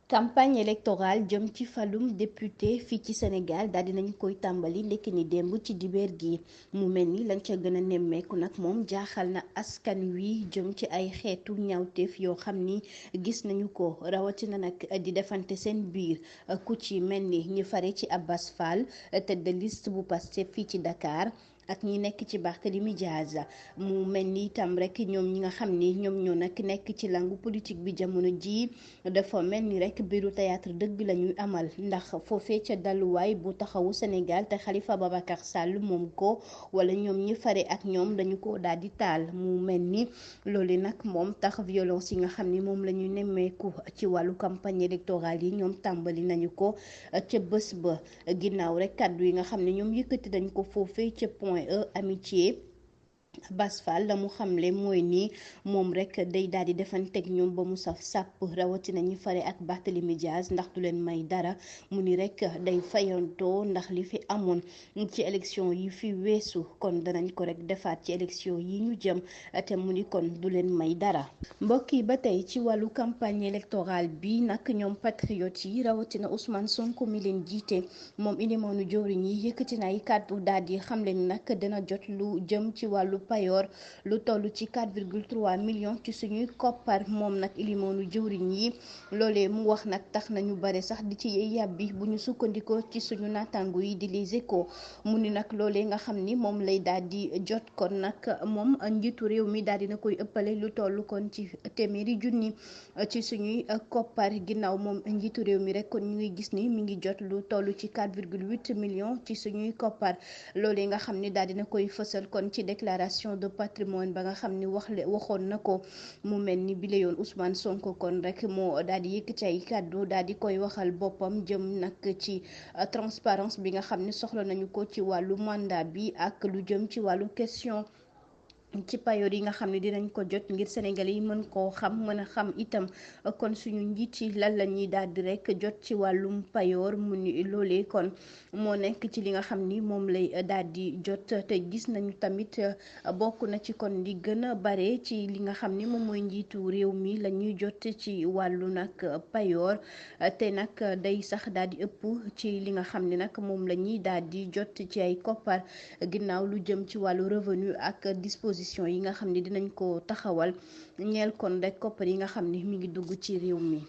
campagne électorale jëm ci falum député fii ci Sénégal daal dinañu koy tàmbali ndekki ni démb ci dibeer gi mu mel ni lañ ca gën a nemmeeku nag moom jaaxal na askan wi jëm ci ay xeetu ñaawteef yoo xam ni gis nañu ko rawatina nag di defante seen biir ku ci mel ni ñi fare ci Abass Fall tête de liste bu Pastef fii ci Dakar ak ñi nekk ci Barthélémy Diaz mu mel ni itam rek ñoom ñi nga xam ni ñoom ñoo nag nekk ci langu politique bi jamono jii dafa mel ni rek biiru théâtre dëgg la ñuy amal ndax foofee ca dalluwaay bu taxawu Sénégal te Khalifa Babacar Sall moom ko wala ñoom ñi fare ak ñoom dañu ko daal di taal mu mel ni loolu nag moom tax violence yi nga xam ni moom la ñu nemmeeku ci wàllu campagne électorale yi ñoom tàmbali nañu ko ca bés ba ginnaaw rek kàddu yi nga xam ne ñoom yëkkati dañ ko foofee ca Point E Amitié. Abass Fall la mu xamle mooy nii moom rek day daal di defanteeg ñoom ba mu saf sàpp rawatina ñi fare ak Barthélémy Diaz ndax du leen may dara mu ni rek day fayantoo ndax li fi amoon ci élection yi fi weesu kon danañ ko rek defaat ci élection yi ñu jëm te mu ni kon du leen may dara. mbokk yi ba tey ci wàllu campagne électorale bi nag ñoom patriotes yi rawatina Ousmane Sonko mi leen jiite moom ilimaanu jawriñ yi yëkkati na ay kàddu daal di xamle ni nag dina jot lu jëm ci wàllu payoor lu toll ci 4,3 millions ci suñuy koppar moom nag ilimoonu jëwriñ yi loolee mu wax nag tax nañu bare sax di ci yàbbi bu ñu sukkandikoo ci suñu naataango yi di Les Échos mu ni nag loolee nga xam ni moom lay daal di jot kon nag moom njiitu réew mi daal dina koy ëppale lu toll kon ci téeméeri junni ci suñuy koppar ginnaaw moom njiitu réew mi rek kon ñu ngi gis ni mi ngi jot lu toll ci 4,8 millions ci suñuy koppar loolee nga xam ni daal dina koy fësal kon ci déclaration de patrimoine ba nga xam ni waxoon na ko mu mel ni bile yoon Ousmane Sonko kon rek moo daal di yëkkati ay kàddu daal di koy waxal boppam jëm nag ci transparence bi nga xam ni soxla nañu ko ci wàllu mandat bi ak lu jëm ci wàllu question ci payoor yi nga xam ne dinañ ko jot ngir Sénégalais yi mën koo xam mën a xam itam kon suñu njiit yi lan la ñuy daal di rek jot ci wàllum payoor mu ni loolee kon moo nekk ci li nga xam ni moom lay daal di jot te gis nañu tamit bokk na ci kon li gën a bare ci li nga xam ni moom mooy njiitu réew mi la ñuy jot ci wàllu nag payoor te nag day sax daal di ëpp ci li nga xam ni nag moom la ñuy daal di jot ci ay koppar ginnaaw lu jëm ci wàllu revenu ak disposition yi nga xam ne dinañ ko taxawal ñeel kon rek koppar yi nga xam ne mi ngi dugg ci réew mi.